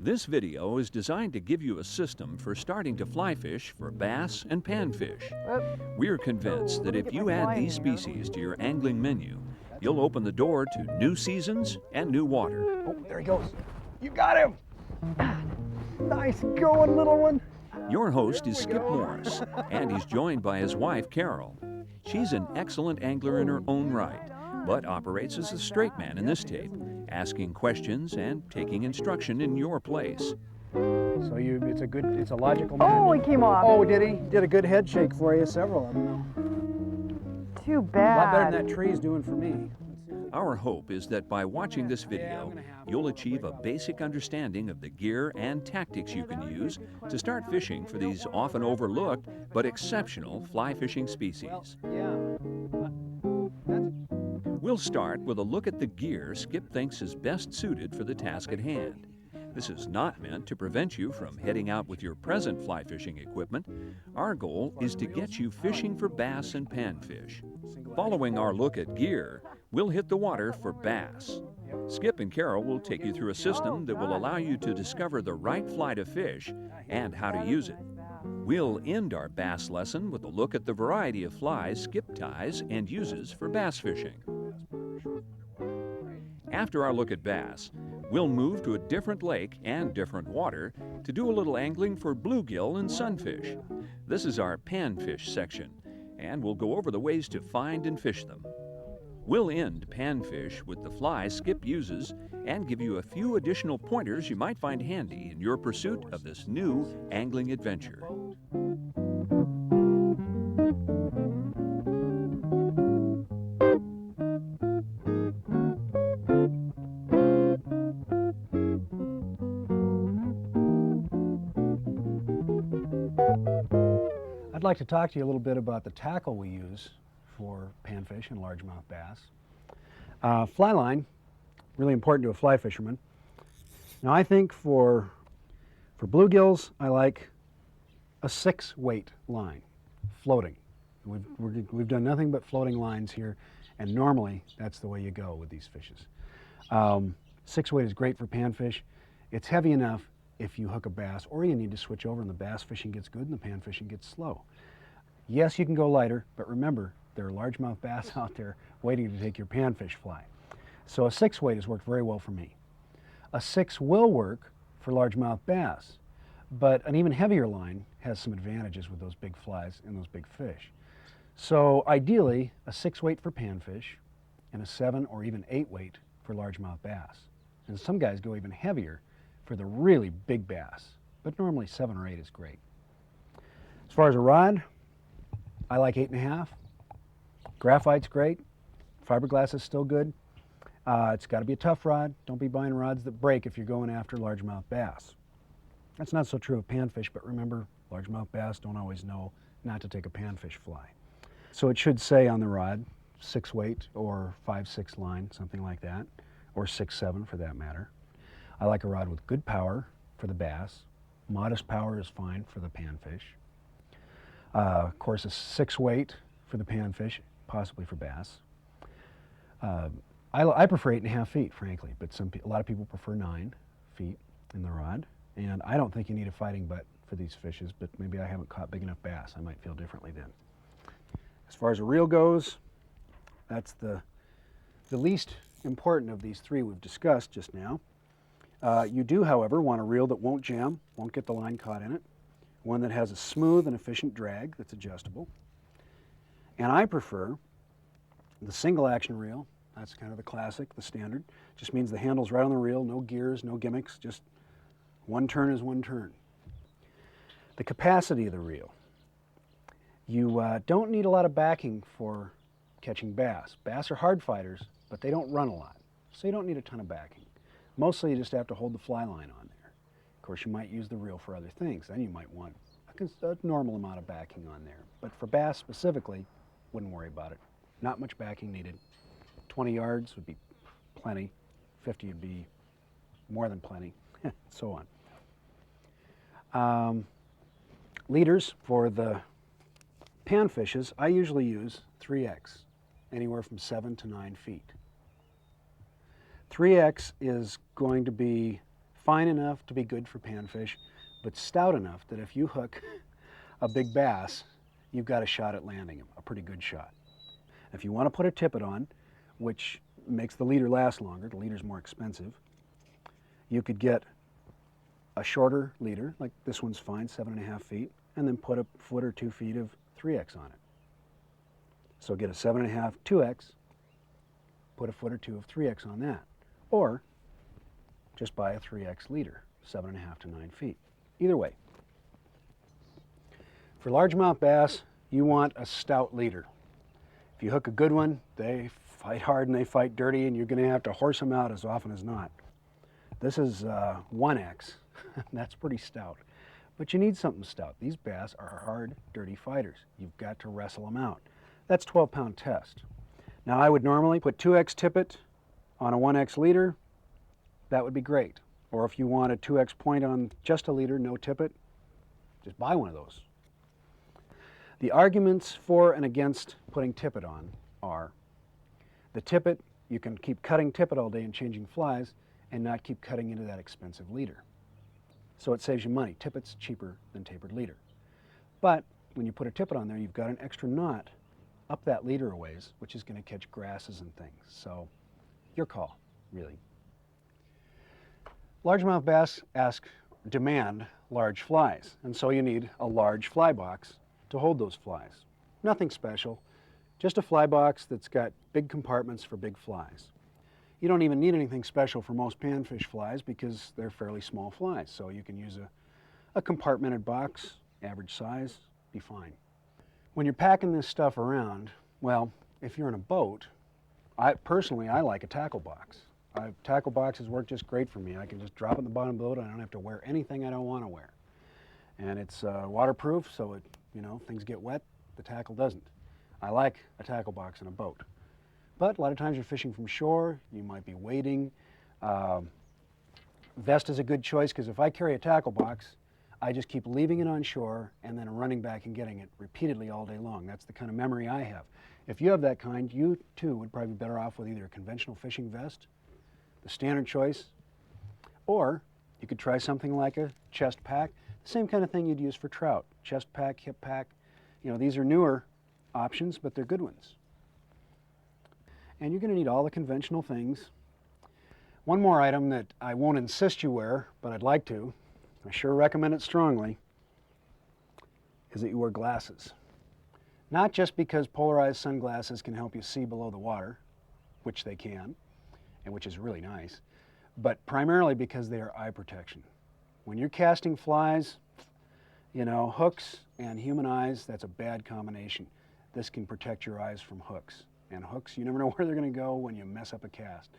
This video is designed to give you a system for starting to fly fish for bass and panfish. We're convinced that if you add these species to your angling menu, you'll open the door to new seasons and new water. Oh, there he goes. You got him! Nice going, little one. Your host is Skip Morris, and he's joined by his wife, Carol. She's an excellent angler in her own right, but operates as a straight man in this tape, asking questions and taking instruction in your place. So it's a logical man. Oh, he came off. Oh, did he? Did a good head shake for you, several of them. Too A bad. lot better than that tree's doing for me. Our hope is that by watching this video, you'll achieve a basic understanding of the gear and tactics you can use to start fishing for these often overlooked but exceptional fly fishing species. We'll start with a look at the gear Skip thinks is best suited for the task at hand. This is not meant to prevent you from heading out with your present fly fishing equipment. Our goal is to get you fishing for bass and panfish. Following our look at gear, we'll hit the water for bass. Skip and Carol will take you through a system that will allow you to discover the right fly to fish and how to use it. We'll end our bass lesson with a look at the variety of flies Skip ties and uses for bass fishing. After our look at bass, we'll move to a different lake and different water to do a little angling for bluegill and sunfish. This is our panfish section, and we'll go over the ways to find and fish them. We'll end panfish with the fly Skip uses and give you a few additional pointers you might find handy in your pursuit of this new angling adventure. I'd like to talk to you a little bit about the tackle we use for panfish and largemouth bass. Fly line, really important to a fly fisherman. Now I think for bluegills, I like a 6-weight line, floating. We've done nothing but floating lines here, and normally that's the way you go with these fishes. 6-weight is great for panfish. It's heavy enough if you hook a bass, or you need to switch over and the bass fishing gets good and the pan fishing gets slow. Yes, you can go lighter, but remember, there are largemouth bass out there waiting to take your panfish fly. So a 6-weight has worked very well for me. A 6 will work for largemouth bass, but an even heavier line has some advantages with those big flies and those big fish. So ideally, a 6-weight for panfish and a 7 or even 8-weight for largemouth bass. And some guys go even heavier for the really big bass, but normally 7 or 8 is great. As far as a rod, I like 8.5. Graphite's great. Fiberglass is still good. It's got to be a tough rod. Don't be buying rods that break if you're going after largemouth bass. That's not so true of panfish, but remember, largemouth bass don't always know not to take a panfish fly. So it should say on the rod, 6-weight or 5/6 line, something like that, or 6/7 for that matter. I like a rod with good power for the bass. Modest power is fine for the panfish. Of course, a 6-weight for the panfish, possibly for bass. I prefer 8.5 feet, frankly, but a lot of people prefer 9 feet in the rod. And I don't think you need a fighting butt for these fishes, but maybe I haven't caught big enough bass. I might feel differently then. As far as a reel goes, that's the least important of these 3 we've discussed just now. You do, however, want a reel that won't jam, won't get the line caught in it, one that has a smooth and efficient drag that's adjustable. And I prefer the single action reel. That's kind of the classic, the standard. Just means the handle's right on the reel, no gears, no gimmicks, just one turn is one turn. The capacity of the reel. You don't need a lot of backing for catching bass. Bass are hard fighters, but they don't run a lot, so you don't need a ton of backing. Mostly you just have to hold the fly line on there. Of course, you might use the reel for other things. Then you might want a normal amount of backing on there. But for bass specifically, wouldn't worry about it. Not much backing needed. 20 yards would be plenty. 50 would be more than plenty, so on. Leaders for the panfishes, I usually use 3X, anywhere from 7 to 9 feet. 3X is going to be fine enough to be good for panfish, but stout enough that if you hook a big bass, you've got a shot at landing him, a pretty good shot. If you want to put a tippet on, which makes the leader last longer, the leader's more expensive, you could get a shorter leader, like this one's fine, 7.5 feet, and then put a foot or 2 feet of 3X on it. So get a 7.5 2X, put a foot or 2 of 3X on that. Or just buy a 3X leader, 7.5 to 9 feet. Either way. For largemouth bass, you want a stout leader. If you hook a good one, they fight hard and they fight dirty, and you're going to have to horse them out as often as not. This is 1X. That's pretty stout. But you need something stout. These bass are hard, dirty fighters. You've got to wrestle them out. That's 12-pound test. Now, I would normally put 2X tippet on a 1X leader. That would be great. Or if you want a 2X point on just a leader, no tippet, just buy one of those. The arguments for and against putting tippet on are the tippet, you can keep cutting tippet all day and changing flies and not keep cutting into that expensive leader. So it saves you money. Tippet's cheaper than tapered leader. But when you put a tippet on there, you've got an extra knot up that leader a ways, which is going to catch grasses and things. So your call, really. Largemouth bass demand large flies, and so you need a large fly box to hold those flies. Nothing special, just a fly box that's got big compartments for big flies. You don't even need anything special for most panfish flies because they're fairly small flies, so you can use a compartmented box, average size, be fine. When you're packing this stuff around, well, if you're in a boat, personally I like a tackle box. Tackle boxes work just great for me. I can just drop it in the bottom of the boat and I don't have to wear anything I don't want to wear. And it's waterproof, so it, things get wet, the tackle doesn't. I like a tackle box in a boat. But a lot of times you're fishing from shore, you might be wading. Vest is a good choice because if I carry a tackle box, I just keep leaving it on shore and then running back and getting it repeatedly all day long. That's the kind of memory I have. If you have that kind, you too would probably be better off with either a conventional fishing vest, the standard choice, or you could try something like a chest pack, the same kind of thing you'd use for trout. Chest pack, hip pack, these are newer options, but they're good ones. And you're going to need all the conventional things. One more item that I won't insist you wear, but I'd like to, I sure recommend it strongly, is that you wear glasses. Not just because polarized sunglasses can help you see below the water, which they can, and which is really nice, but primarily because they are eye protection. When you're casting flies, hooks and human eyes, that's a bad combination. This can protect your eyes from hooks. And hooks, you never know where they're going to go when you mess up a cast.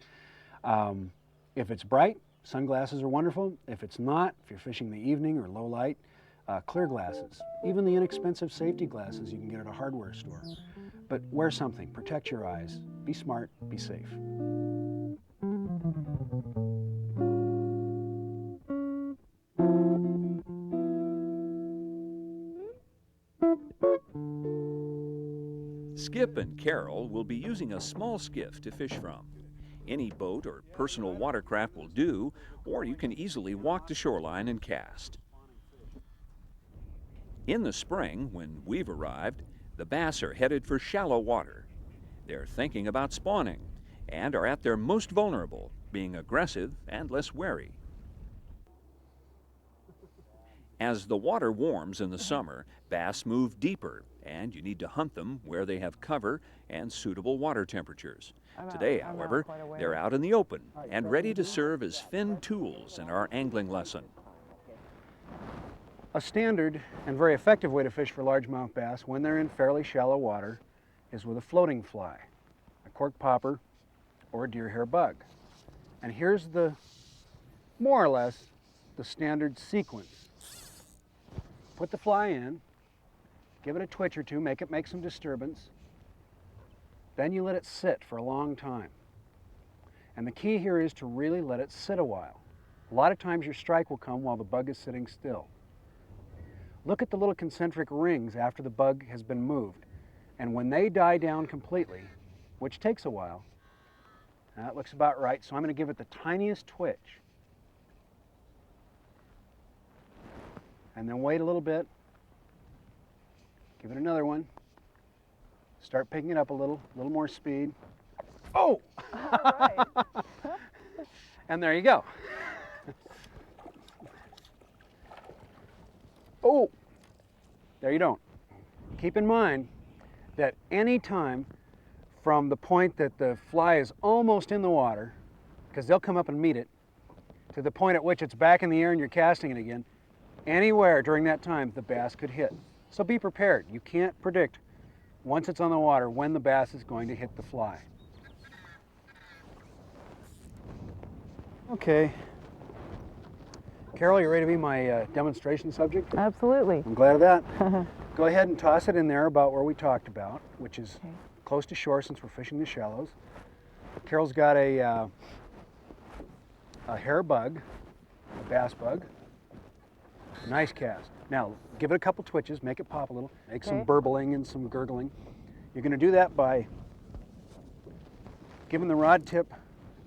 If it's bright, sunglasses are wonderful. If it's not, if you're fishing in the evening or low light, clear glasses. Even the inexpensive safety glasses you can get at a hardware store. But wear something, protect your eyes. Be smart, be safe. Skip and Carol will be using a small skiff to fish from. Any boat or personal watercraft will do, or you can easily walk the shoreline and cast. In the spring, when we've arrived, the bass are headed for shallow water. They're thinking about spawning and are at their most vulnerable, being aggressive and less wary. As the water warms in the summer, bass move deeper, and you need to hunt them where they have cover and suitable water temperatures. Today, however, they're out in the open and ready to serve as fin tools in our angling lesson. A standard and very effective way to fish for largemouth bass when they're in fairly shallow water is with a floating fly, a cork popper, or a deer hair bug. And here's more or less the standard sequence. Put the fly in, give it a twitch or two, make it make some disturbance. Then you let it sit for a long time. And the key here is to really let it sit a while. A lot of times your strike will come while the bug is sitting still. Look at the little concentric rings after the bug has been moved. And when they die down completely, which takes a while, that looks about right, so I'm going to give it the tiniest twitch. and then wait a little bit. Give it another one. Start picking it up a little more speed. Oh! All right. And there you go. Oh! There you don't. Keep in mind that any time from the point that the fly is almost in the water, because they'll come up and meet it, to the point at which it's back in the air and you're casting it again, anywhere during that time the bass could hit. So be prepared. You can't predict, once it's on the water, when the bass is going to hit the fly. Okay. Carol, you ready to be my demonstration subject? Absolutely. I'm glad of that. Go ahead and toss it in there about where we talked about, which is Okay. close to shore since we're fishing the shallows. Carol's got a hair bug, a bass bug. Nice cast. Now, give it a couple twitches, make it pop a little, make some Okay. burbling and some gurgling. You're going to do that by giving the rod tip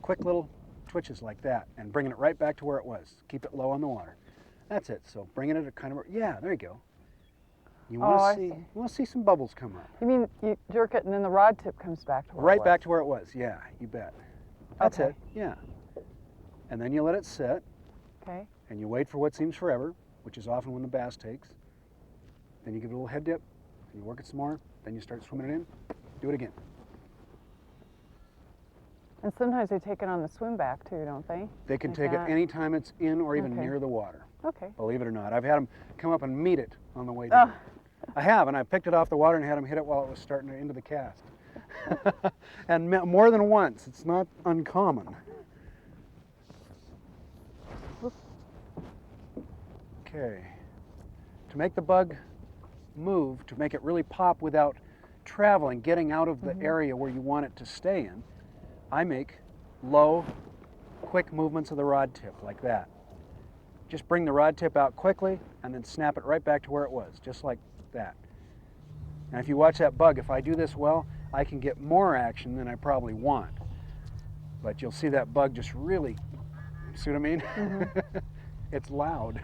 quick little twitches like that and bringing it right back to where it was. Keep it low on the water. That's it. So bringing it at kind of, yeah, there you go. You Oh, I want to see, see. you want to see some bubbles come up. You mean you jerk it and then the rod tip comes back to where it Right was? back to where it was. Yeah, you bet. That's Okay. it. Yeah. And then you let it sit Okay. and you wait for what seems forever, which is often when the bass takes. Then you give it a little head dip and you work it some more. Then you start swimming it in. Do it again. And sometimes they take it on the swim back too, don't they? They can Like take that. it anytime it's in or even Okay. near the water. Okay. Believe it or not. I've had them come up and meet it on the way down. I have, and I picked it off the water and had them hit it while it was starting to into the cast. And more than once. It's not uncommon. Okay. To make the bug move, to make it really pop without traveling, getting out of the area where you want it to stay in, I make low, quick movements of the rod tip like that. Just bring the rod tip out quickly and then snap it right back to where it was, just like that. Now if you watch that bug, if I do this well, I can get more action than I probably want. But you'll see that bug just really, see what I mean? It's loud.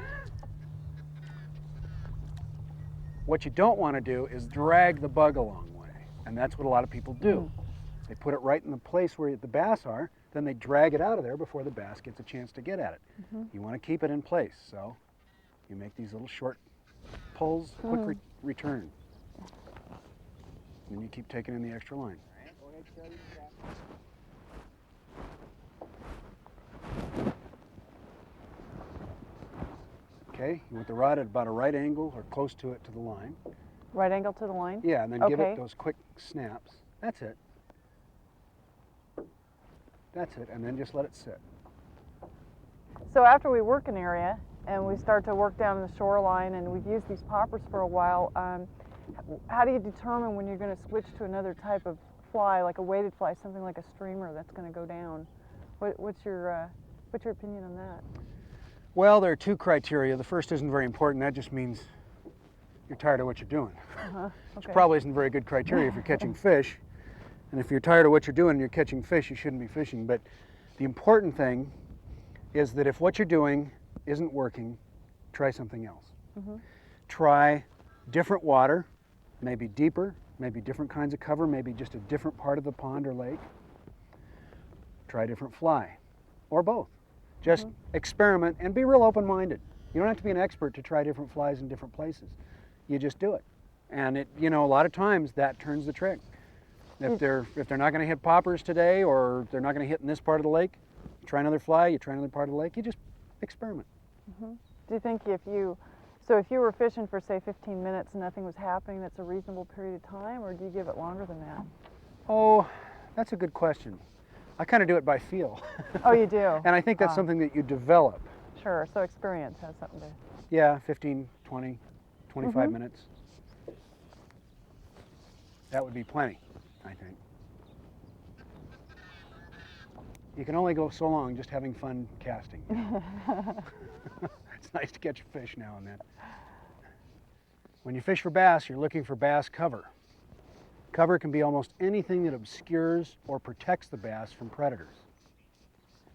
What you don't want to do is drag the bug a long way, and that's what a lot of people do. They put it right in the place where the bass are, then they drag it out of there before the bass gets a chance to get at it. You want to keep it in place, so you make these little short pulls, quick return. And you keep taking in the extra line. Okay, you want the rod at about a right angle or close to it to the line. Right angle to the line? Yeah, and then give Okay. it those quick snaps. That's it. That's it, and then just let it sit. So after we work an area and we start to work down the shoreline and we've used these poppers for a while, how do you determine when you're going to switch to another type of fly, like a weighted fly, something like a streamer that's going to go down? What's your opinion on that? Well, there are two criteria. The first isn't very important. That just means you're tired of what you're doing. Which Okay. probably isn't very good criteria if you're catching fish. And if you're tired of what you're doing and you're catching fish, you shouldn't be fishing. But the important thing is that if what you're doing isn't working, try something else. Try different water, maybe deeper, maybe different kinds of cover, maybe just a different part of the pond or lake. Try a different fly, or both. Just experiment and be real open-minded. You don't have to be an expert to try different flies in different places. You just do it. And it, you know, a lot of times that turns the trick. If they're not going to hit poppers today, or they're not going to hit in this part of the lake, try another fly, you try another part of the lake, you just experiment. Do you think if you were fishing for say 15 minutes and nothing was happening, that's a reasonable period of time, or do you give it longer than that? Oh, that's a good question. I kind of do it by feel. Oh, you do? And I think that's something that you develop. Sure, so experience has something to... Yeah, 15, 20, 25 minutes. That would be plenty, I think. You can only go so long just having fun casting. It's nice to catch a fish now and then. When you fish for bass, you're looking for bass cover. Cover can be almost anything that obscures or protects the bass from predators.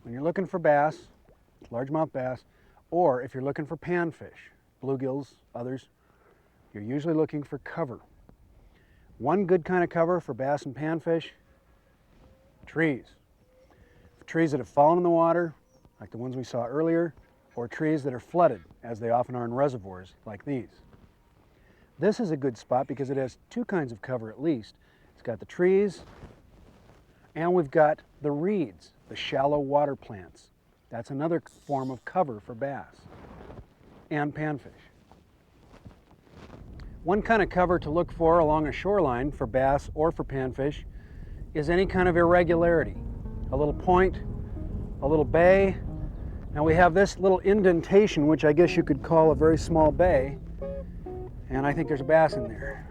When you're looking for bass, largemouth bass, or if you're looking for panfish, bluegills, others, you're usually looking for cover. One good kind of cover for bass and panfish: trees. Trees that have fallen in the water, like the ones we saw earlier, or trees that are flooded, as they often are in reservoirs like these. This is a good spot because it has two kinds of cover at least. It's got the trees, and we've got the reeds, the shallow water plants. That's another form of cover for bass and panfish. One kind of cover to look for along a shoreline for bass or for panfish is any kind of irregularity. A little point, a little bay. Now we have this little indentation, which I guess you could call a very small bay, and I think there's a bass in there.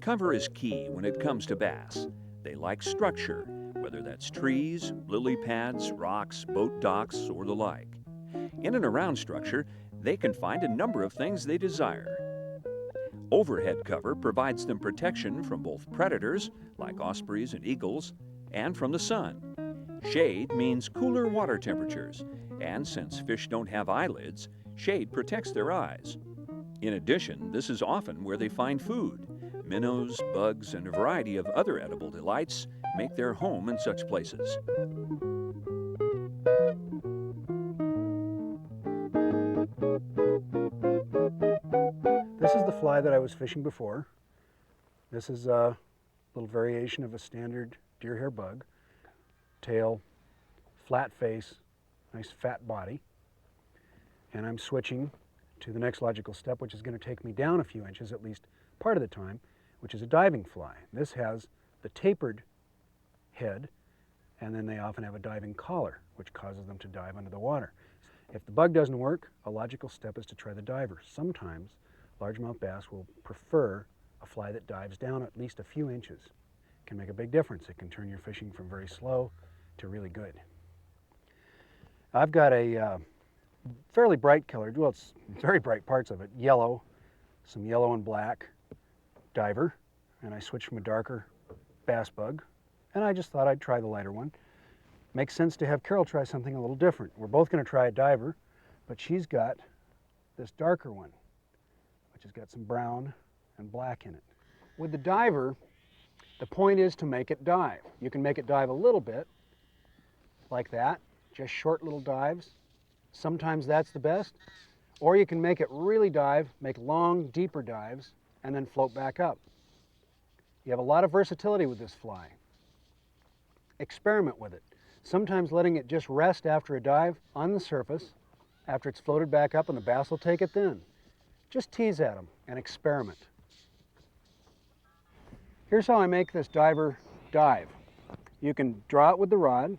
Cover is key when it comes to bass. They like structure, whether that's trees, lily pads, rocks, boat docks, or the like. In and around structure, they can find a number of things they desire. Overhead cover provides them protection from both predators, like ospreys and eagles, and from the sun. Shade means cooler water temperatures, and since fish don't have eyelids, shade protects their eyes. In addition, this is often where they find food. Minnows, bugs, and a variety of other edible delights make their home in such places. This is the fly that I was fishing before. This is a little variation of a standard deer hair bug. Tail, flat face, nice fat body. And I'm switching to the next logical step, which is going to take me down a few inches, at least part of the time, which is a diving fly. This has the tapered head, and then they often have a diving collar, which causes them to dive under the water. If the bug doesn't work, a logical step is to try the diver. Sometimes largemouth bass will prefer a fly that dives down at least a few inches. It can make a big difference. It can turn your fishing from very slow to really good. I've got a fairly bright colored, well, it's very bright parts of it, yellow, some yellow and black diver, and I switched from a darker bass bug, and I just thought I'd try the lighter one. Makes sense to have Carol try something a little different. We're both going to try a diver, but she's got this darker one, which has got some brown and black in it. With the diver, the point is to make it dive. You can make it dive a little bit, like that, just short little dives. Sometimes that's the best. Or you can make it really dive, make long, deeper dives, and then float back up. You have a lot of versatility with this fly. Experiment with it. Sometimes letting it just rest after a dive on the surface, after it's floated back up, and the bass will take it then. Just tease at them and experiment. Here's how I make this diver dive. You can draw it with the rod,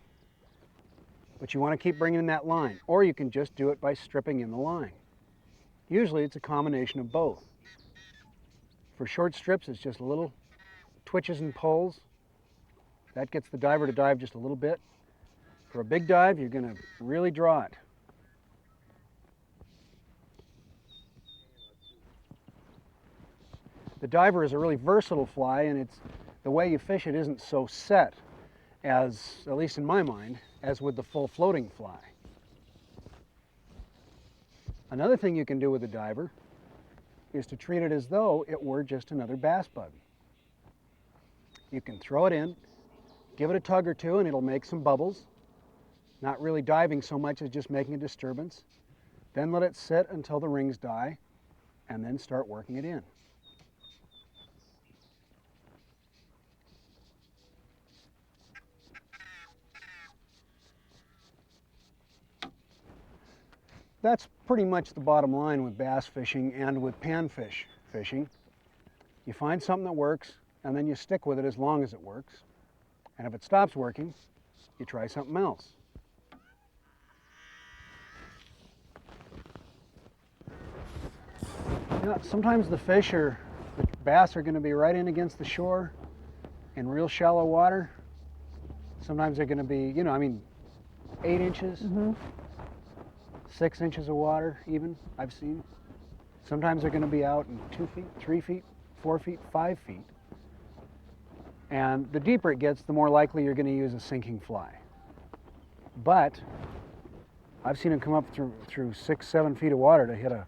but you want to keep bringing in that line, or you can just do it by stripping in the line. Usually it's a combination of both. For short strips, it's just little twitches and pulls. That gets the diver to dive just a little bit. For a big dive, you're going to really draw it. The diver is a really versatile fly, and the way you fish it isn't so set as, at least in my mind, as with the full floating fly. Another thing you can do with the diver is to treat it as though it were just another bass bug. You can throw it in, give it a tug or two, and it'll make some bubbles, not really diving so much as just making a disturbance. Then let it sit until the rings die, and then start working it in. That's pretty much the bottom line with bass fishing and with panfish fishing. You find something that works, and then you stick with it as long as it works. And if it stops working, you try something else. You know, sometimes the bass are going to be right in against the shore in real shallow water. Sometimes they're going to be, 8 inches. Mm-hmm. 6 inches of water even, I've seen. Sometimes they're going to be out in 2 feet, 3 feet, 4 feet, 5 feet. And the deeper it gets, the more likely you're going to use a sinking fly. But I've seen them come up through 6, 7 feet of water to hit a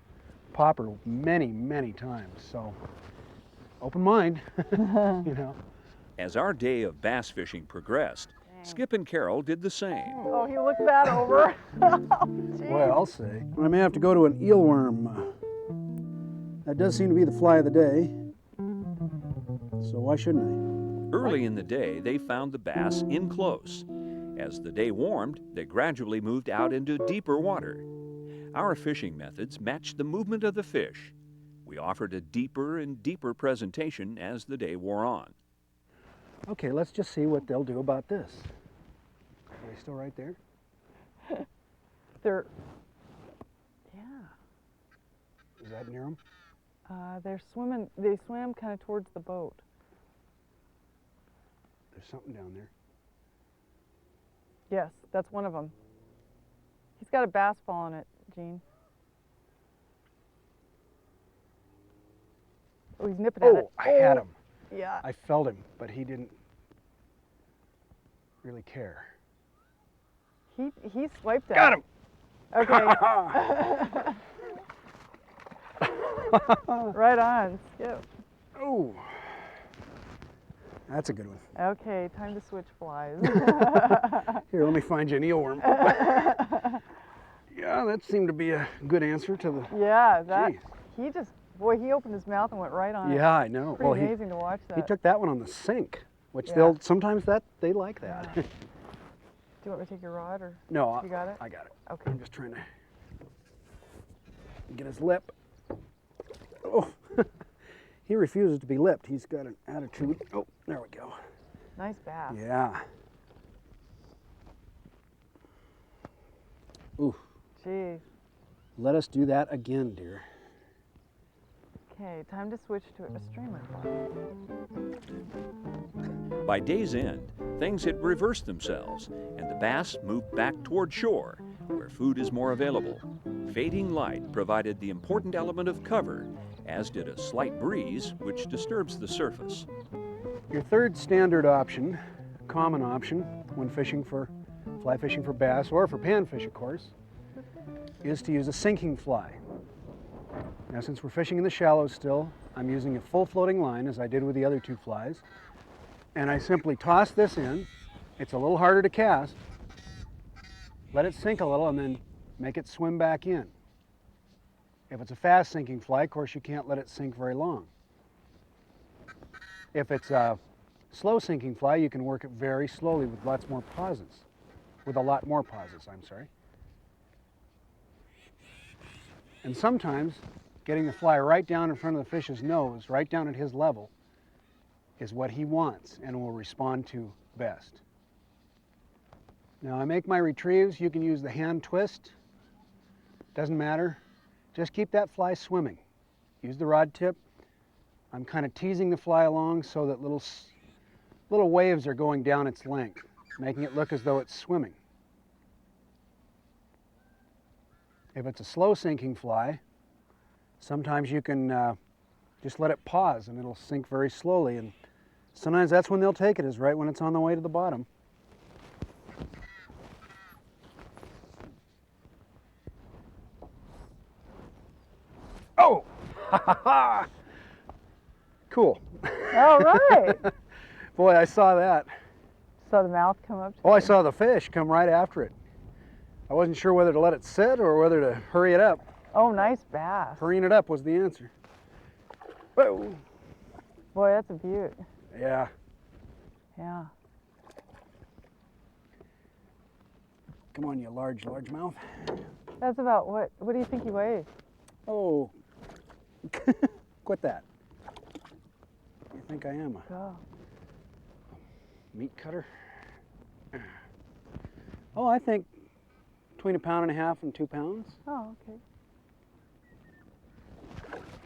popper many, many times. So, open mind, you know. As our day of bass fishing progressed, Skip and Carol did the same. Oh, he looked that over. Oh, geez. Boy, I'll say. I may have to go to an eelworm. That does seem to be the fly of the day. So why shouldn't Early in the day, they found the bass in close. As the day warmed, they gradually moved out into deeper water. Our fishing methods matched the movement of the fish. We offered a deeper and deeper presentation as the day wore on. I? Okay, let's just see what they'll do about this. Are they still right there? They're, yeah. Is that near them? They're swimming. They swam kind of towards the boat. There's something down there. Yes, that's one of them. He's got a bass ball on it, Gene. Oh, he's nipping at it. I had him. Yeah. I felt him, but he didn't really care. He swiped at Got it. him! Okay. Right on, Skip. Oh, that's a good one. Okay, time to switch flies. Here, let me find you an eelworm. Yeah, that seemed to be a good answer to the... Yeah, that, Jeez. he just, boy, he opened his mouth and went right on it. Yeah, I know. Pretty Well, amazing to watch that. he took that one on the sink, which Yeah. they'll sometimes they like that. Yeah. Do you want me to take your rod or? No, You got it? I got it. Okay. I'm just trying to get his lip. Oh, he refuses to be lipped. He's got an attitude. Oh, there we go. Nice bass. Yeah. Ooh, Gee. let us do that again, dear. Okay, time to switch to a streamer fly. By day's end, things had reversed themselves, and the bass moved back toward shore, where food is more available. Fading light provided the important element of cover, as did a slight breeze, which disturbs the surface. Your third standard option, common option, when fishing for fly fishing for bass or for panfish, of course, is to use a sinking fly. Now, since we're fishing in the shallows still, I'm using a full floating line, as I did with the other two flies, and I simply toss this in. It's a little harder to cast. Let it sink a little and then make it swim back in. If it's a fast sinking fly, of course, you can't let it sink very long. If it's a slow sinking fly, you can work it very slowly with lots more pauses. With a lot more pauses, I'm sorry. And sometimes getting the fly right down in front of the fish's nose, right down at his level, is what he wants and will respond to best. Now, I make my retrieves. You can use the hand twist. Doesn't matter. Just keep that fly swimming. Use the rod tip. I'm kind of teasing the fly along so that little waves are going down its length, making it look as though it's swimming. If it's a slow sinking fly, sometimes you can just let it pause and it'll sink very slowly, and sometimes that's when they'll take it, is right when it's on the way to the bottom. Oh! Ha ha ha! Cool. All right. Boy, I saw that. Saw the mouth come up. Oh, I saw the fish come right after it. I wasn't sure whether to let it sit or whether to hurry it up. Oh, nice bass. Hurrying it up was the answer. Whoa. Boy, that's a beaut. Yeah. Yeah. Come on, you large mouth. That's about what? What do you think he weighs? Oh. Quit that. You think I am a Oh. meat cutter? Oh, I think between 1.5 pounds and 2 pounds. Oh, okay.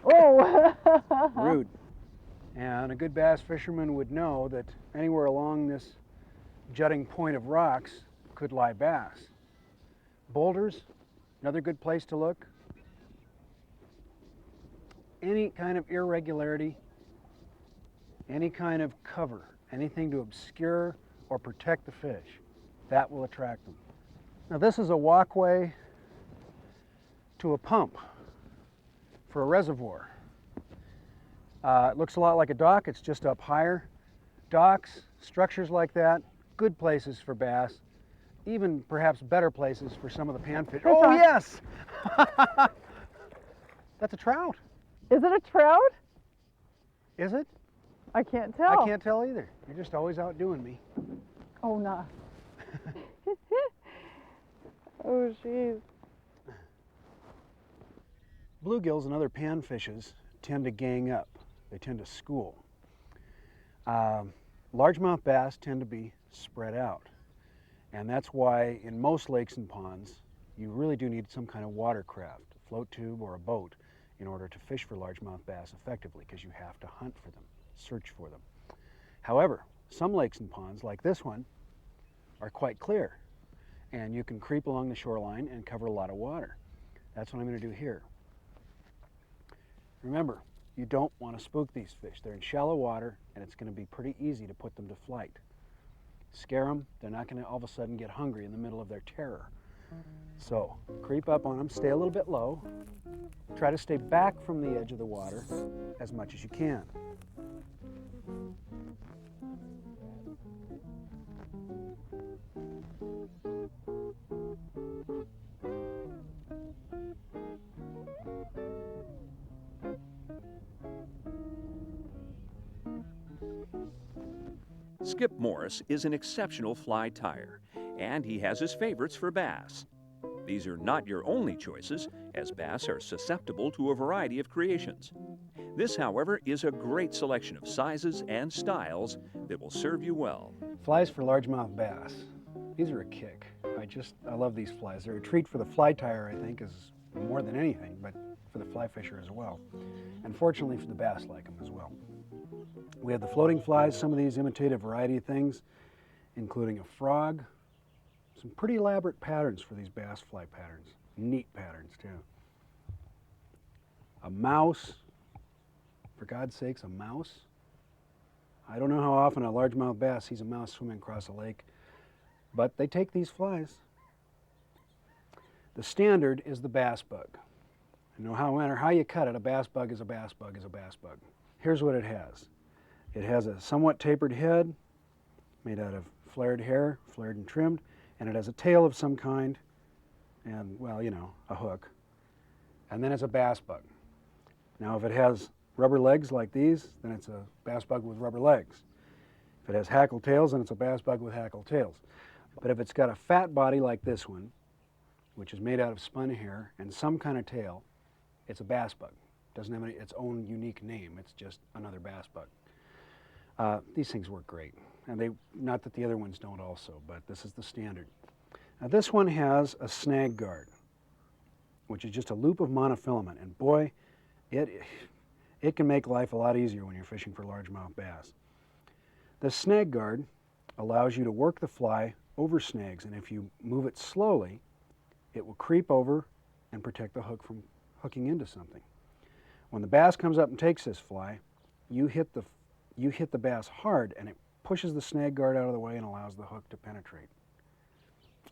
Oh. Rude. And a good bass fisherman would know that anywhere along this jutting point of rocks could lie bass. Boulders, another good place to look. Any kind of irregularity, any kind of cover, anything to obscure or protect the fish, that will attract them. Now this is a walkway to a pump for a reservoir. It looks a lot like a dock, it's just up higher. Docks, structures like that, good places for bass, even perhaps better places for some of the panfish. Hey, Oh Tom. yes! That's a trout. Is it a trout? Is it? I can't tell. I can't tell either. You're just always outdoing me. Oh, no. Oh, jeez. Bluegills and other panfishes tend to gang up. They tend to school. Largemouth bass tend to be spread out. And that's why in most lakes and ponds, you really do need some kind of watercraft, a float tube or a boat, in order to fish for largemouth bass effectively, because you have to hunt for them, search for them. However, some lakes and ponds, like this one, are quite clear, and you can creep along the shoreline and cover a lot of water. That's what I'm going to do here. Remember, you don't want to spook these fish. They're in shallow water, and it's going to be pretty easy to put them to flight. Scare them, they're not going to all of a sudden get hungry in the middle of their terror. So, creep up on them, stay a little bit low, try to stay back from the edge of the water as much as you can. Skip Morris is an exceptional fly tyer, and he has his favorites for bass. These are not your only choices, as bass are susceptible to a variety of creations. This, however, is a great selection of sizes and styles that will serve you well. Flies for largemouth bass. These are a kick. I love these flies. They're a treat for the fly tyer, I think, is more than anything, but for the fly fisher as well. And fortunately for the bass like them as well. We have the floating flies. Some of these imitate a variety of things, including a frog. Some pretty elaborate patterns for these bass fly patterns. Neat patterns, too. A mouse. For God's sakes, a mouse? I don't know how often a largemouth bass sees a mouse swimming across a lake, but they take these flies. The standard is the bass bug. No matter how you cut it, a bass bug is a bass bug is a bass bug. Here's what it has. It has a somewhat tapered head made out of flared hair, flared and trimmed, and it has a tail of some kind and, well, you know, a hook. And then it's a bass bug. Now, if it has rubber legs like these, then it's a bass bug with rubber legs. If it has hackle tails, then it's a bass bug with hackle tails. But if it's got a fat body like this one, which is made out of spun hair and some kind of tail, it's a bass bug. It doesn't have its own unique name. It's just another bass bug. These things work great. And not that the other ones don't also, but this is the standard. Now this one has a snag guard, which is just a loop of monofilament. And boy, it can make life a lot easier when you're fishing for largemouth bass. The snag guard allows you to work the fly over snags, and if you move it slowly, it will creep over and protect the hook from hooking into something. When the bass comes up and takes this fly, you hit the bass hard, and it pushes the snag guard out of the way and allows the hook to penetrate.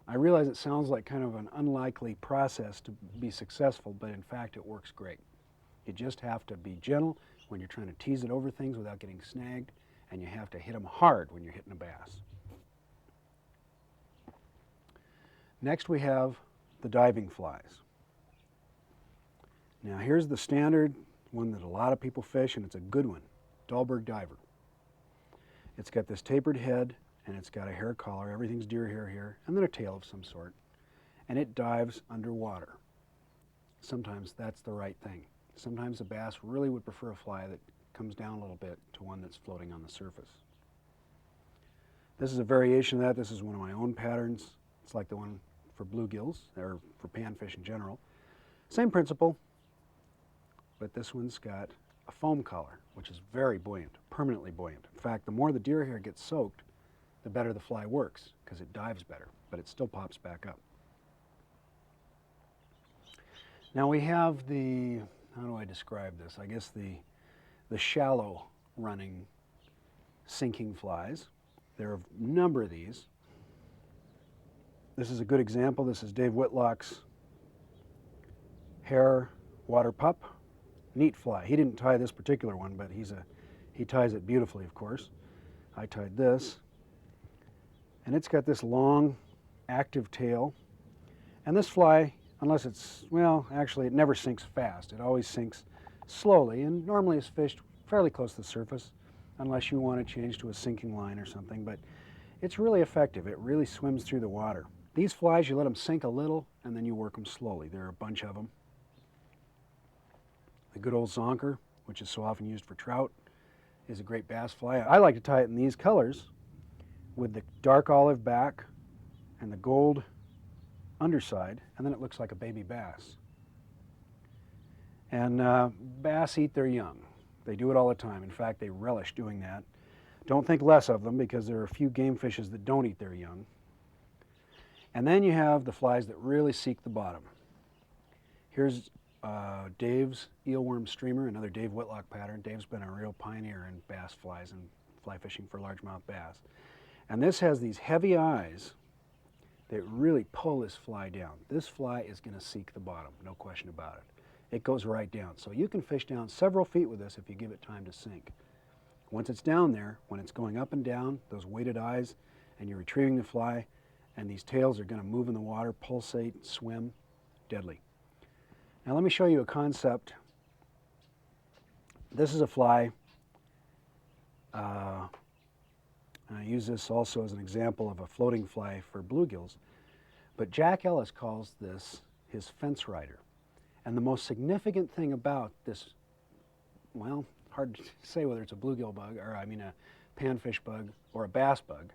I realize it sounds like kind of an unlikely process to be successful, but in fact it works great. You just have to be gentle when you're trying to tease it over things without getting snagged, and you have to hit them hard when you're hitting a bass. Next we have the diving flies. Now here's the standard one that a lot of people fish, and it's a good one, Dahlberg diver. It's got this tapered head, and it's got a hair collar, everything's deer hair here, and then a tail of some sort, and it dives underwater. Sometimes that's the right thing. Sometimes the bass really would prefer a fly that comes down a little bit to one that's floating on the surface. This is a variation of that. This is one of my own patterns. It's like the one for bluegills, or for panfish in general. Same principle, but this one's got a foam collar, which is very buoyant, permanently buoyant. In fact, the more the deer hair gets soaked, the better the fly works, because it dives better, but it still pops back up. Now we have the, how do I describe this? I guess the shallow running sinking flies. There are a number of these. This is a good example. This is Dave Whitlock's hair water pup. Neat fly. He didn't tie this particular one, but he ties it beautifully, of course. I tied this. And it's got this long, active tail. And this fly, unless it's, well, actually it never sinks fast. It always sinks slowly and normally is fished fairly close to the surface, unless you want to change to a sinking line or something. But it's really effective. It really swims through the water. These flies, you let them sink a little and then you work them slowly. There are a bunch of them. The good old zonker, which is so often used for trout, is a great bass fly. I like to tie it in these colors with the dark olive back and the gold underside, and then it looks like a baby bass. And bass eat their young. They do it all the time. In fact, they relish doing that. Don't think less of them, because there are a few game fishes that don't eat their young. And then you have the flies that really seek the bottom. Here's Dave's eelworm streamer, another Dave Whitlock pattern. Dave's been a real pioneer in bass flies and fly fishing for largemouth bass. And this has these heavy eyes that really pull this fly down. This fly is going to seek the bottom, no question about it. It goes right down. So you can fish down several feet with this if you give it time to sink. Once it's down there, when it's going up and down, those weighted eyes, and you're retrieving the fly, and these tails are going to move in the water, pulsate, swim, deadly. Now let me show you a concept. This is a fly. I use this also as an example of a floating fly for bluegills. But Jack Ellis calls this his fence rider. And the most significant thing about this, well, hard to say whether it's a bluegill bug, or I mean a panfish bug or a bass bug,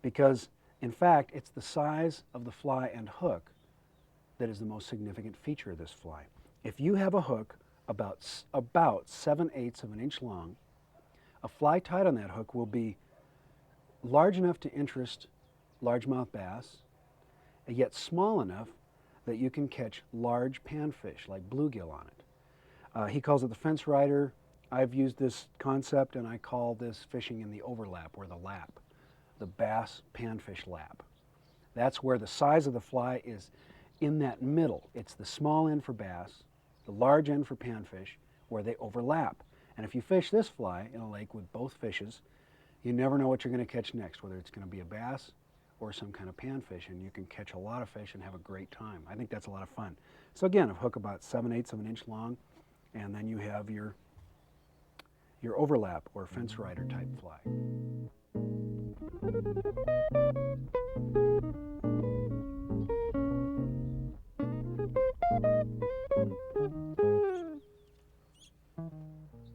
because in fact it's the size of the fly and hook that is the most significant feature of this fly. If you have a hook about 7/8 of an inch long, a fly tied on that hook will be large enough to interest largemouth bass, yet small enough that you can catch large panfish like bluegill on it. He calls it the fence rider. I've used this concept and I call this fishing in the overlap, or the lap, the bass panfish lap. That's where the size of the fly is in that middle. It's the small end for bass, the large end for panfish, where they overlap. And if you fish this fly in a lake with both fishes, you never know what you're going to catch next, whether it's going to be a bass or some kind of panfish, and you can catch a lot of fish and have a great time. I think that's a lot of fun. So again, a hook about 7/8 of an inch long, and then you have your overlap or fence rider type fly.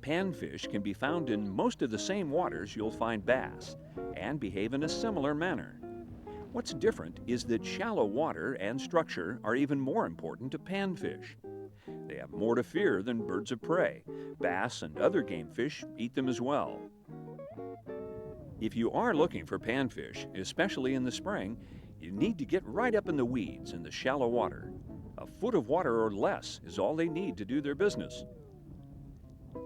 Panfish can be found in most of the same waters you'll find bass, and behave in a similar manner. What's different is that shallow water and structure are even more important to panfish. They have more to fear than birds of prey. Bass and other game fish eat them as well. If you are looking for panfish, especially in the spring, you need to get right up in the weeds in the shallow water. A foot of water or less is all they need to do their business.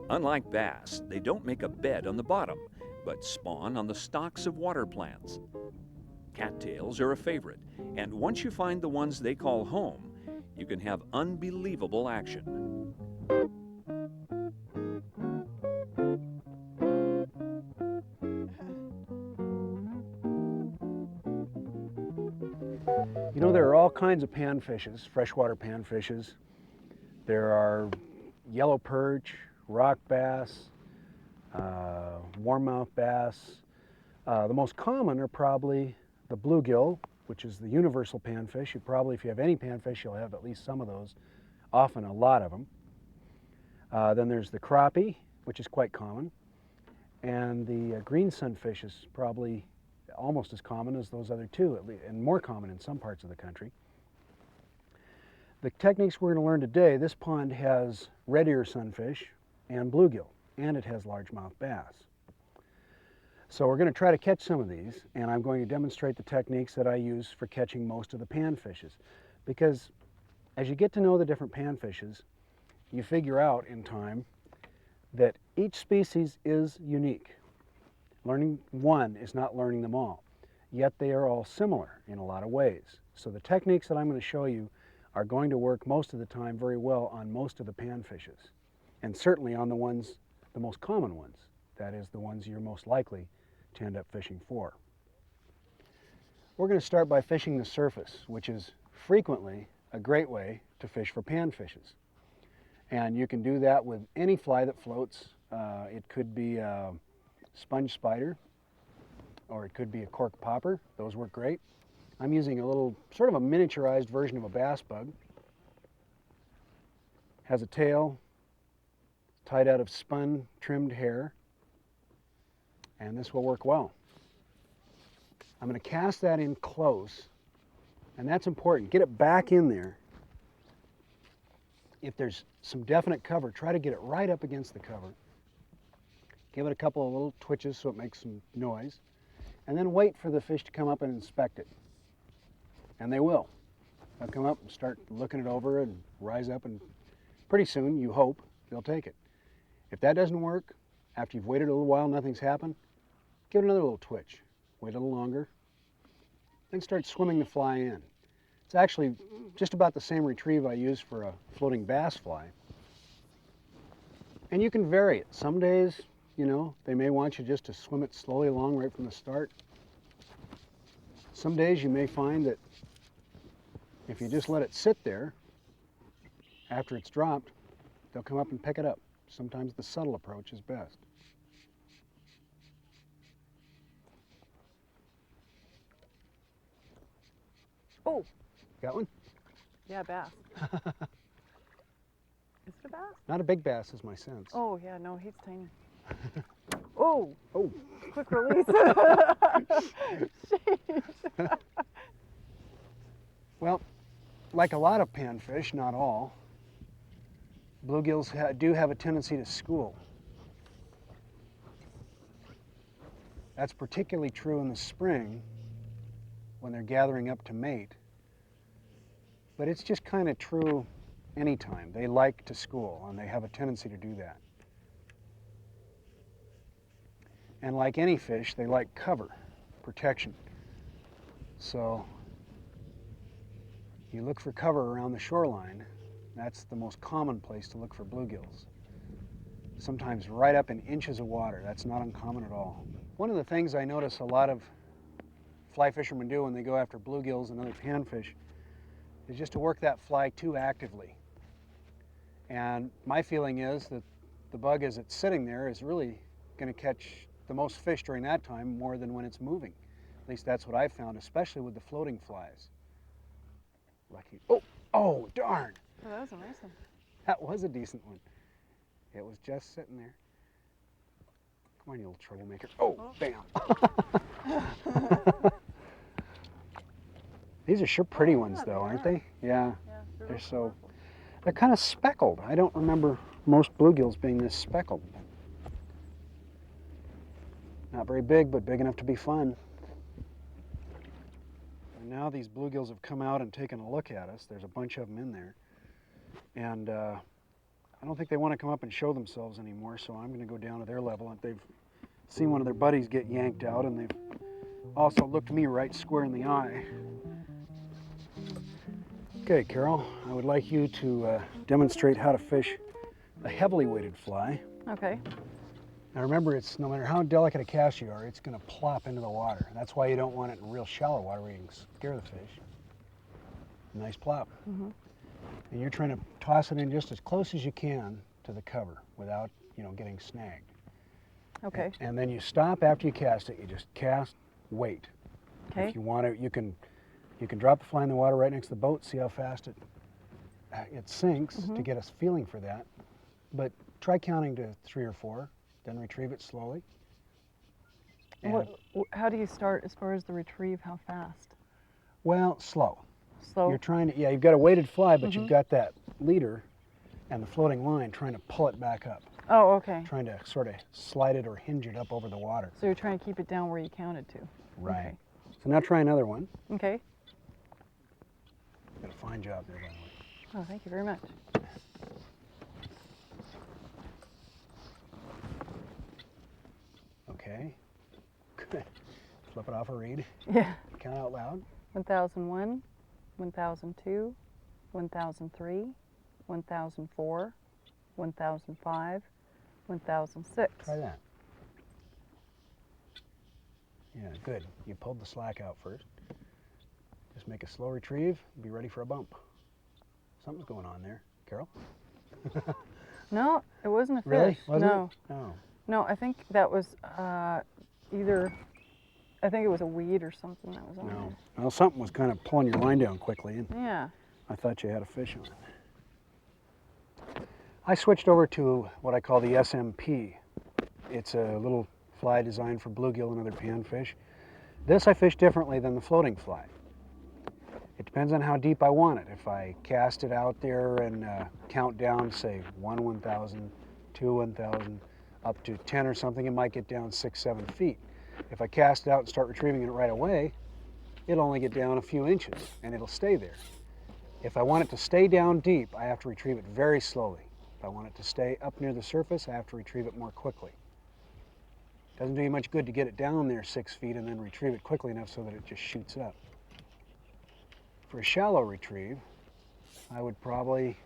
Unlike bass, they don't make a bed on the bottom, but spawn on the stalks of water plants. Cattails are a favorite, and once you find the ones they call home, you can have unbelievable action. You know, there are all kinds of panfishes, freshwater panfishes. There are yellow perch, rock bass, warmmouth bass. The most common are probably the bluegill, which is the universal panfish. You probably, if you have any panfish, you'll have at least some of those, often a lot of them. Then there's the crappie, which is quite common. And the green sunfish is probably almost as common as those other two, at least, and more common in some parts of the country. The techniques we're going to learn today, this pond has red ear sunfish and bluegill, and it has largemouth bass. So we're going to try to catch some of these, and I'm going to demonstrate the techniques that I use for catching most of the panfishes. Because as you get to know the different panfishes, you figure out in time that each species is unique. Learning one is not learning them all, yet they are all similar in a lot of ways. So the techniques that I'm going to show you are going to work most of the time very well on most of the panfishes, and certainly on the ones, the most common ones. That is, the ones you're most likely to end up fishing for. We're going to start by fishing the surface, which is frequently a great way to fish for panfishes. And you can do that with any fly that floats. It could be a sponge spider, or it could be a cork popper. Those work great. I'm using a little, sort of a miniaturized version of a bass bug. Has a tail tied out of spun trimmed hair, and this will work well. I'm going to cast that in close, and that's important. Get it back in there. If there's some definite cover, try to get it right up against the cover. Give it a couple of little twitches so it makes some noise, and then wait for the fish to come up and inspect it. And they will. They'll come up and start looking it over and rise up, and pretty soon, you hope, they'll take it. If that doesn't work, after you've waited a little while, nothing's happened, give it another little twitch. Wait a little longer, then start swimming the fly in. It's actually just about the same retrieve I use for a floating bass fly. And you can vary it. Some days, you know, they may want you just to swim it slowly along right from the start. Some days you may find that if you just let it sit there, after it's dropped, they'll come up and pick it up. Sometimes the subtle approach is best. Oh, Got one? yeah, bass. Is it a bass? Not a big bass is my sense. Oh, yeah, no, he's tiny. Oh, Oh. quick release. Sheesh. Well, like a lot of panfish, not all, bluegills do have a tendency to school. That's particularly true in the spring when they're gathering up to mate. But it's just kind of true anytime. They like to school, and they have a tendency to do that. And like any fish, they like cover, protection. So you look for cover around the shoreline. That's the most common place to look for bluegills. Sometimes right up in inches of water. That's not uncommon at all. One of the things I notice a lot of fly fishermen do when they go after bluegills and other panfish is just to work that fly too actively. And my feeling is that the bug, as it's sitting there, is really going to catch the most fish during that time more than when it's moving. At least that's what I've found, especially with the floating flies. Lucky. Oh, darn. Oh, that was a nice one. That was a decent one. It was just sitting there. Come on, you little troublemaker. Oh, bam. These are sure pretty ones, though, aren't they? Yeah, Yeah, they're so... They're kind of speckled. I don't remember most bluegills being this speckled. Not very big, but big enough to be fun. And now these bluegills have come out and taken a look at us. There's a bunch of them in there. And I don't think they want to come up and show themselves anymore, so I'm going to go down to their level. And they've seen one of their buddies get yanked out, and they've also looked me right square in the eye. Okay, Carol, I would like you to demonstrate how to fish a heavily weighted fly. Okay. Now remember, it's no matter how delicate a cast you are, it's going to plop into the water. That's why you don't want it in real shallow water where you can scare the fish. Nice plop. Mm-hmm. And you're trying to toss it in just as close as you can to the cover without, you know, getting snagged. Okay. And then you stop after you cast it. You just cast, wait. Okay. If you want to, you can drop the fly in the water right next to the boat, see how fast it sinks to get us feeling for that. But try counting to 3 or 4, then retrieve it slowly. And How do you start as far as the retrieve? How fast? well, slow. Slow? You're trying to, yeah, you've got a weighted fly, but you've got that leader and the floating line trying to pull it back up. Oh, okay. Trying to sort of slide it or hinge it up over the water. So you're trying to keep it down where you counted to. Right. So now try another one. Okay. Did a fine job there, by the way. Oh, thank you very much. Okay. Good. Flip it off a reed. Yeah. Count out loud. 1001, 1002, 1003, 1004, 1005, 1006. Try that. Yeah, good. You pulled the slack out first. Just make a slow retrieve, be ready for a bump. Something's going on there. Carol? No, it wasn't a fish. Really? Wasn't No. it? No. No, I think that was either, I think it was a weed or something that was on No. there. Well, something was kind of pulling your line down quickly, and Yeah. I thought you had a fish on it. I switched over to what I call the SMP. It's a little fly designed for bluegill and other panfish. This I fish differently than the floating fly. It depends on how deep I want it. If I cast it out there and count down, say 1,000, 2 1,000, up to 10 or something, it might get down 6, 7 feet. If I cast it out and start retrieving it right away, it'll only get down a few inches and it'll stay there. If I want it to stay down deep, I have to retrieve it very slowly. If I want it to stay up near the surface, I have to retrieve it more quickly. Doesn't do you much good to get it down there 6 feet and then retrieve it quickly enough so that it just shoots up. For a shallow retrieve, I would probably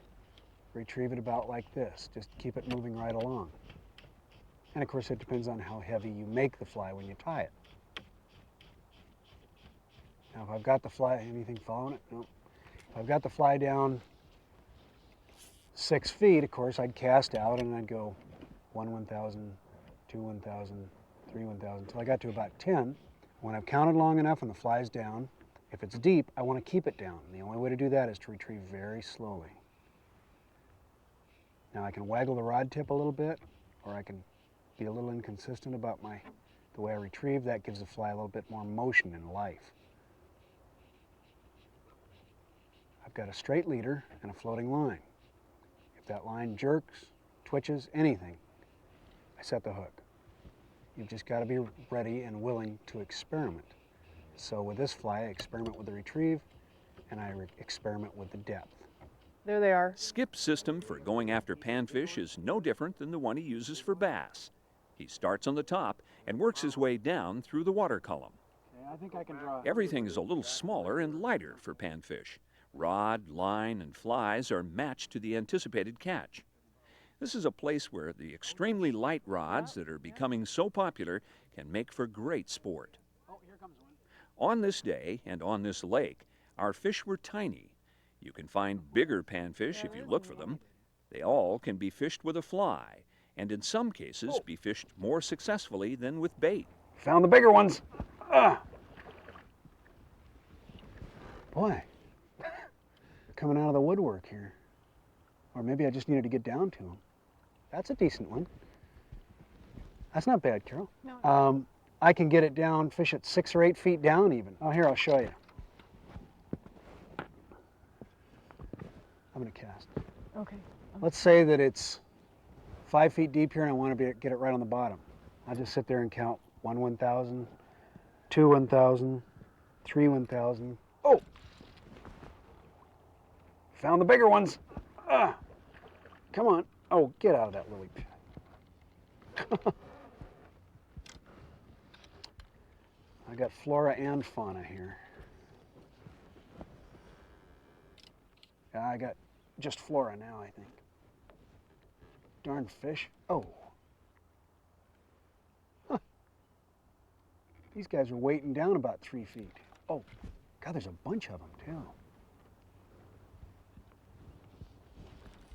retrieve it about like this. Just keep it moving right along. And of course it depends on how heavy you make the fly when you tie it. Now if I've got the fly, anything following it? No. If I've got the fly down 6 feet, of course I'd cast out and I'd go 1 1,000, 2 1,000, 3 1,000, until I got to about 10. When I've counted long enough and the fly's down, if it's deep, I want to keep it down. The only way to do that is to retrieve very slowly. Now I can waggle the rod tip a little bit, or I can be a little inconsistent about the way I retrieve. That gives the fly a little bit more motion and life. I've got a straight leader and a floating line. If that line jerks, twitches, anything, I set the hook. You've just got to be ready and willing to experiment. So with this fly, I experiment with the retrieve, and I experiment with the depth. There they are. Skip's system for going after panfish is no different than the one he uses for bass. He starts on the top and works his way down through the water column. Okay, I think I can draw. Everything is a little smaller and lighter for panfish. Rod, line, and flies are matched to the anticipated catch. This is a place where the extremely light rods that are becoming so popular can make for great sport. Oh, here comes one. On this day and on this lake, our fish were tiny. You can find bigger panfish if you look for them. They all can be fished with a fly, and in some cases be fished more successfully than with bait. Found the bigger ones. Boy, coming out of the woodwork here. Or maybe I just needed to get down to them. That's a decent one. That's not bad, Carol. No. I can get it down, fish it 6 or 8 feet down even. Oh, here, I'll show you. I'm gonna cast. Okay. Let's say that it's 5 feet deep here and I want to get it right on the bottom. I'll just sit there and count 1 1,000, 2 1,000, 3 1,000. Oh! Found the bigger ones. Come on. Oh, get out of that lily pad. I got flora and fauna here. I got just flora now, I think. Darn fish. Oh. Huh. These guys are weighting down about 3 feet. Oh, God, there's a bunch of them, too.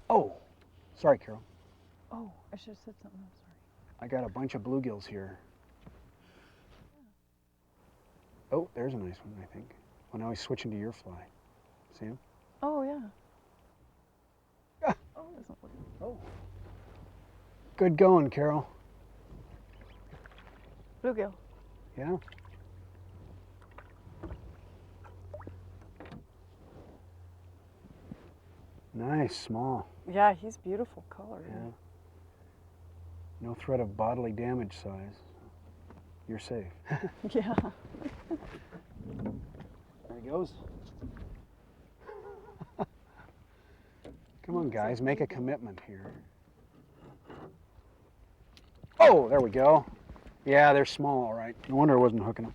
Oh, sorry, Carol. Oh, I should have said something. I'm sorry. I got a bunch of bluegills here. Oh, there's a nice one, I think. Well, now he's switching to your fly. See him? Oh, yeah. Ah. Oh, that's not working. Oh. Good going, Carol. Bluegill. Yeah. Nice, small. Yeah, he's beautiful color. Yeah. No threat of bodily damage size. You're safe. Yeah. There he goes. Come on, guys, make a commitment here. Oh, there we go. Yeah, they're small, all right. No wonder I wasn't hooking them.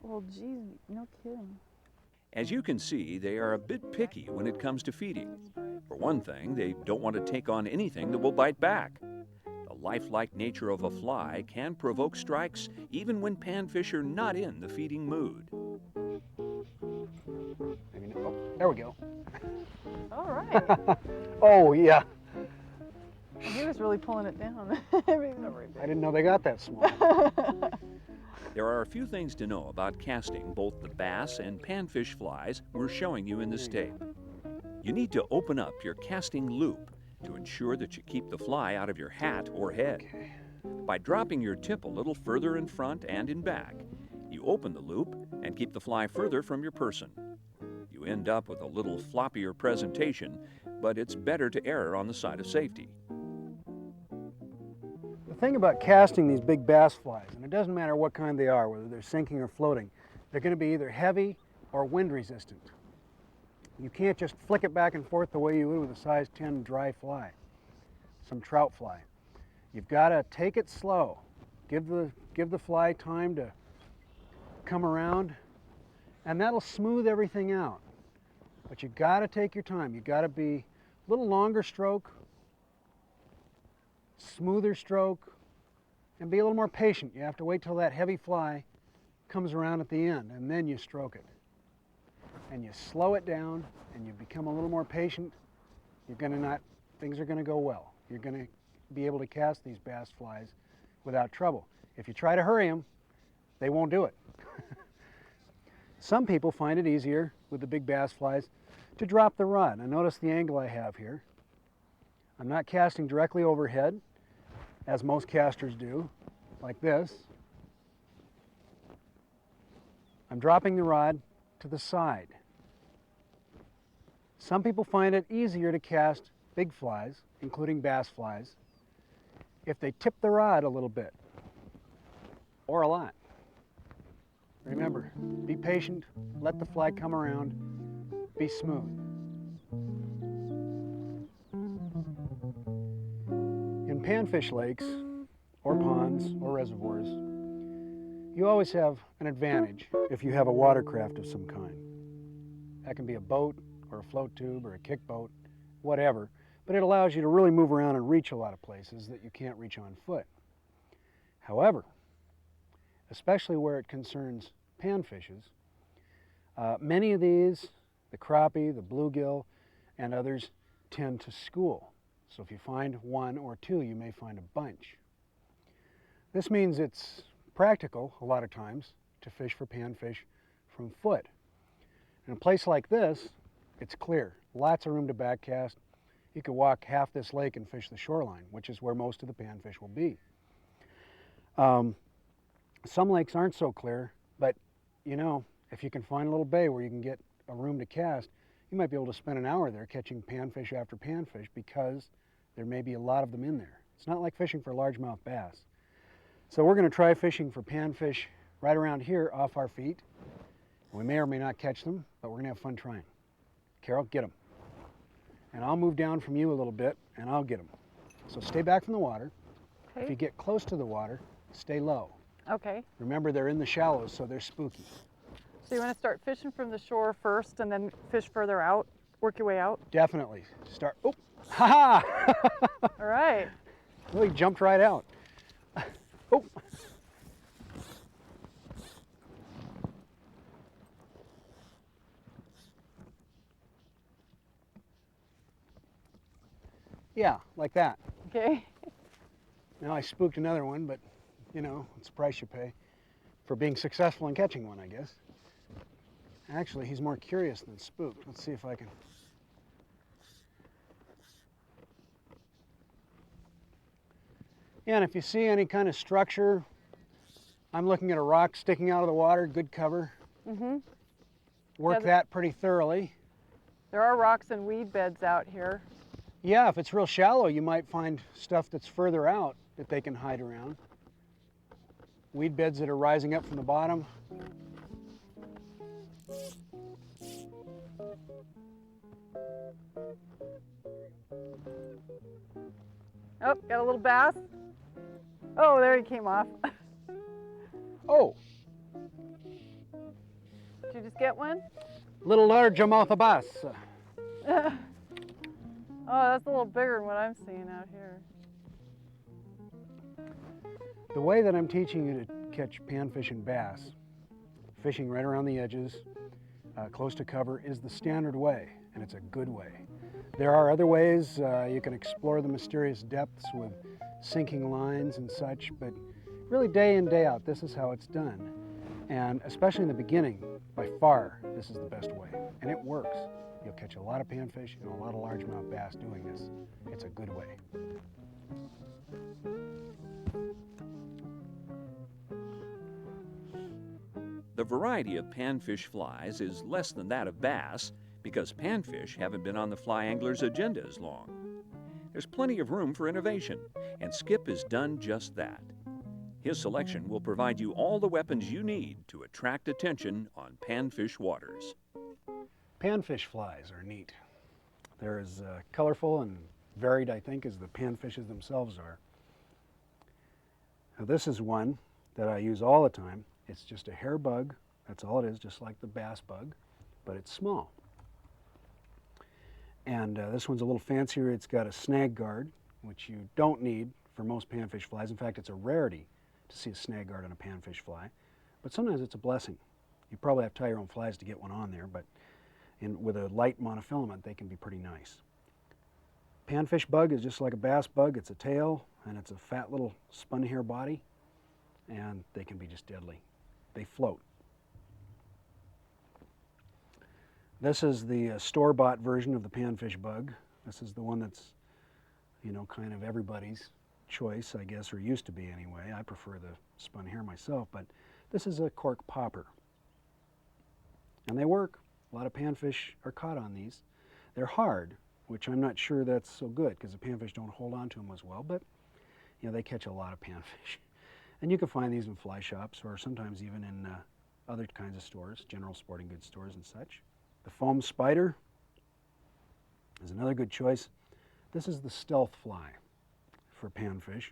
Well, geez, no kidding. As you can see, they are a bit picky when it comes to feeding. For one thing, they don't want to take on anything that will bite back. The lifelike nature of a fly can provoke strikes even when panfish are not in the feeding mood. Maybe, oh, there we go. All right. Oh, yeah. He was really pulling it down. He's not very I big. didn't know they got that small. There are a few things to know about casting both the bass and panfish flies we're showing you in this tape. You need to open up your casting loop to ensure that you keep the fly out of your hat or head. Okay. By dropping your tip a little further in front and in back, you open the loop and keep the fly further from your person. You end up with a little floppier presentation, but it's better to err on the side of safety. The thing about casting these big bass flies, and it doesn't matter what kind they are, whether they're sinking or floating, they're going to be either heavy or wind resistant. You can't just flick it back and forth the way you would with a size 10 dry fly, some trout fly. You've got to take it slow. Give the fly time to come around, and that'll smooth everything out. But you've got to take your time. You've got to be a little longer stroke, smoother stroke, and be a little more patient. You have to wait till that heavy fly comes around at the end, and then you stroke it. And you slow it down, and you become a little more patient. Things are going to go well. You're going to be able to cast these bass flies without trouble. If you try to hurry them, they won't do it. Some people find it easier with the big bass flies to drop the rod. Now notice the angle I have here. I'm not casting directly overhead, as most casters do, like this. I'm dropping the rod to the side. Some people find it easier to cast big flies, including bass flies, if they tip the rod a little bit, or a lot. Remember, be patient, let the fly come around, be smooth. In panfish lakes, or ponds, or reservoirs, you always have an advantage if you have a watercraft of some kind. That can be a boat, or a float tube, or a kick boat, whatever, but it allows you to really move around and reach a lot of places that you can't reach on foot. However, especially where it concerns panfishes, many of these, the crappie, the bluegill, and others, tend to school. So if you find one or two, you may find a bunch. This means it's practical, a lot of times, to fish for panfish from foot. In a place like this, it's clear. Lots of room to backcast. You could walk half this lake and fish the shoreline, which is where most of the panfish will be. Some lakes aren't so clear, but you know, if you can find a little bay where you can get a room to cast, you might be able to spend an hour there catching panfish after panfish because there may be a lot of them in there. It's not like fishing for largemouth bass. So we're going to try fishing for panfish right around here off our feet. We may or may not catch them, but we're going to have fun trying. Carol, get them. And I'll move down from you a little bit and I'll get them. So stay back from the water. Okay. If you get close to the water, stay low. Okay. Remember, they're in the shallows, so they're spooky. So you want to start fishing from the shore first and then fish further out, work your way out? Definitely. Start, oh, ha-ha! All right. Well, he jumped right out. Oh. Yeah, like that. Okay. Now I spooked another one, but you know, it's the price you pay for being successful in catching one, I guess. Actually, he's more curious than spooked. Let's see if I can. Yeah, and if you see any kind of structure, I'm looking at a rock sticking out of the water, good cover. Mm-hmm. Work that pretty thoroughly. There are rocks and weed beds out here. Yeah, if it's real shallow, you might find stuff that's further out that they can hide around. Weed beds that are rising up from the bottom. Oh, got a little bass. Oh, there he came off. Oh, Did you just get one? Little largemouth bass. Oh, that's a little bigger than what I'm seeing out here. The way that I'm teaching you to catch panfish and bass, fishing right around the edges, close to cover, is the standard way, and it's a good way. There are other ways. You can explore the mysterious depths with sinking lines and such, but really day in, day out, this is how it's done. And especially in the beginning, by far, this is the best way. And it works. You'll catch a lot of panfish and a lot of largemouth bass doing this. It's a good way. The variety of panfish flies is less than that of bass because panfish haven't been on the fly angler's agenda as long. There's plenty of room for innovation, and Skip has done just that. His selection will provide you all the weapons you need to attract attention on panfish waters. Panfish flies are neat. They're as colorful and varied, I think, as the panfishes themselves are. Now, this is one that I use all the time. It's just a hair bug. That's all it is, just like the bass bug, but it's small. And this one's a little fancier. It's got a snag guard, which you don't need for most panfish flies. In fact, it's a rarity to see a snag guard on a panfish fly, but sometimes it's a blessing. You probably have to tie your own flies to get one on there, but with a light monofilament, they can be pretty nice. Panfish bug is just like a bass bug. It's a tail, and it's a fat little spun hair body, and they can be just deadly. They float. This is the store-bought version of the panfish bug. This is the one that's, you know, kind of everybody's choice, I guess, or used to be anyway. I prefer the spun hair myself, but this is a cork popper. And they work. A lot of panfish are caught on these. They're hard, which I'm not sure that's so good because the panfish don't hold on to them as well, but you know, they catch a lot of panfish. And you can find these in fly shops or sometimes even in other kinds of stores, general sporting goods stores and such. The foam spider is another good choice. This is the stealth fly for panfish.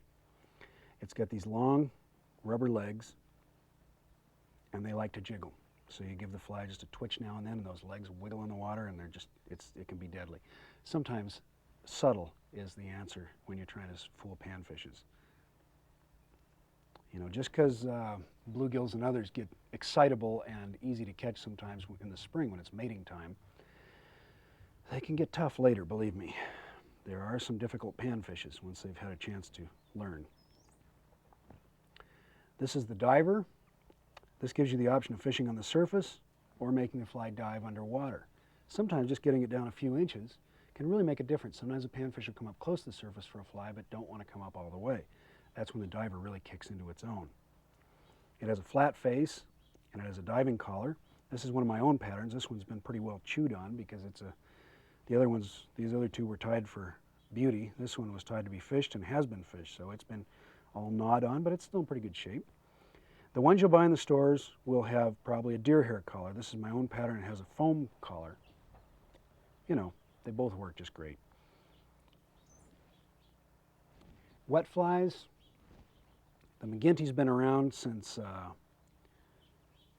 It's got these long rubber legs and they like to jiggle. So you give the fly just a twitch now and then and those legs wiggle in the water and it can be deadly. Sometimes subtle is the answer when you're trying to fool panfishes. You know, just because bluegills and others get excitable and easy to catch sometimes in the spring when it's mating time, they can get tough later, believe me. There are some difficult panfishes once they've had a chance to learn. This is the diver. This gives you the option of fishing on the surface or making the fly dive underwater. Sometimes just getting it down a few inches can really make a difference. Sometimes a panfish will come up close to the surface for a fly but don't want to come up all the way. That's when the diver really kicks into its own. It has a flat face and it has a diving collar. This is one of my own patterns. This one's been pretty well chewed on because these other two were tied for beauty. This one was tied to be fished and has been fished, so it's been all gnawed on, but it's still in pretty good shape. The ones you'll buy in the stores will have probably a deer hair collar. This is my own pattern. It has a foam collar. You know, they both work just great. Wet flies. The McGinty's been around since,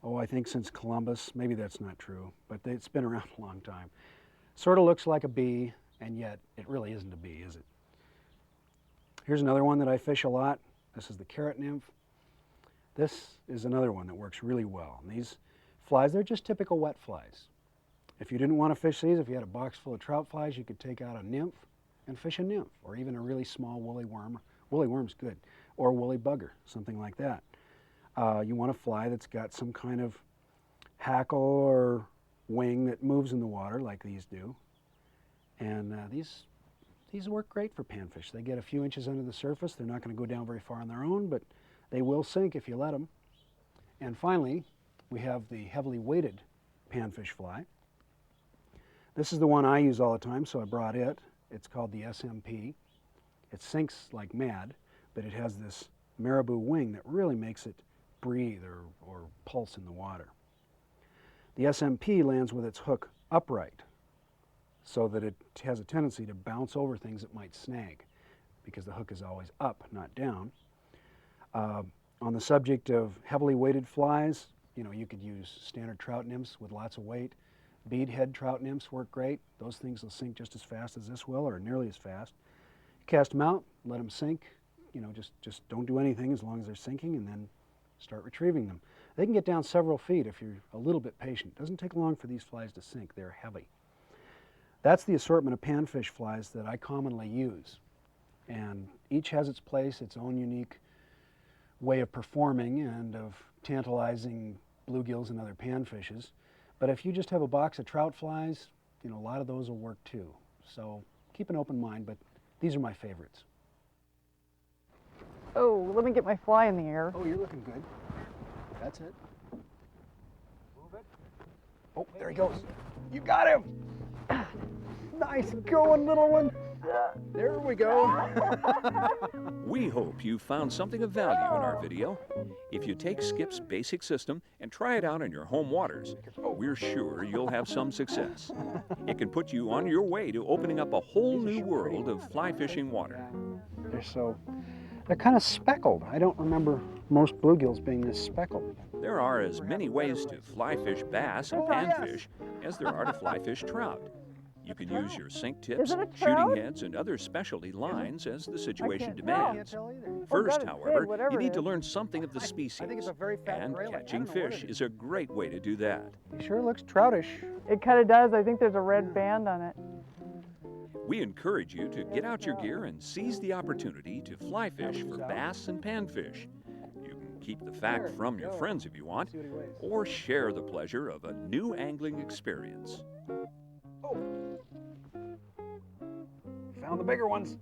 I think since Columbus. Maybe that's not true, but it's been around a long time. Sort of looks like a bee, and yet it really isn't a bee, is it? Here's another one that I fish a lot. This is the carrot nymph. This is another one that works really well. And these flies, they're just typical wet flies. If you didn't want to fish these, if you had a box full of trout flies, you could take out a nymph and fish a nymph, or even a really small woolly worm. Woolly worm's good. Or woolly bugger, something like that. You want a fly that's got some kind of hackle or wing that moves in the water like these do. And these work great for panfish. They get a few inches under the surface. They're not going to go down very far on their own, but they will sink if you let them. And finally, we have the heavily weighted panfish fly. This is the one I use all the time, so I brought it. It's called the SMP. It sinks like mad, but it has this marabou wing that really makes it breathe or pulse in the water. The SMP lands with its hook upright so that it has a tendency to bounce over things that might snag because the hook is always up, not down. On the subject of heavily weighted flies, you know, you could use standard trout nymphs with lots of weight. Beadhead trout nymphs work great. Those things will sink just as fast as this will, or nearly as fast. Cast them out, let them sink. You know, just don't do anything as long as they're sinking, and then start retrieving them. They can get down several feet if you're a little bit patient. It doesn't take long for these flies to sink. They're heavy. That's the assortment of panfish flies that I commonly use. And each has its place, its own unique way of performing and of tantalizing bluegills and other panfishes. But if you just have a box of trout flies, you know, a lot of those will work too. So keep an open mind, but these are my favorites. Oh, let me get my fly in the air. Oh, you're looking good. That's it. Move it. Oh, there he goes. You got him. Nice going, little one. There we go. We hope you found something of value in our video. If you take Skip's basic system and try it out in your home waters, we're sure you'll have some success. It can put you on your way to opening up a whole new world of fly fishing water. They're kind of speckled. I don't remember most bluegills being this speckled. There are as many ways to fly fish bass and panfish as there are to fly fish trout. You can use your sink tips, shooting heads, and other specialty lines as the situation demands. First, however, you need to learn something of the species, and catching fish is a great way to do that. He sure looks troutish. It kind of does. I think there's a red band on it. We encourage you to get out your gear and seize the opportunity to fly fish for bass and panfish. You can keep the fact from your friends if you want, or share the pleasure of a new angling experience. Found the bigger ones.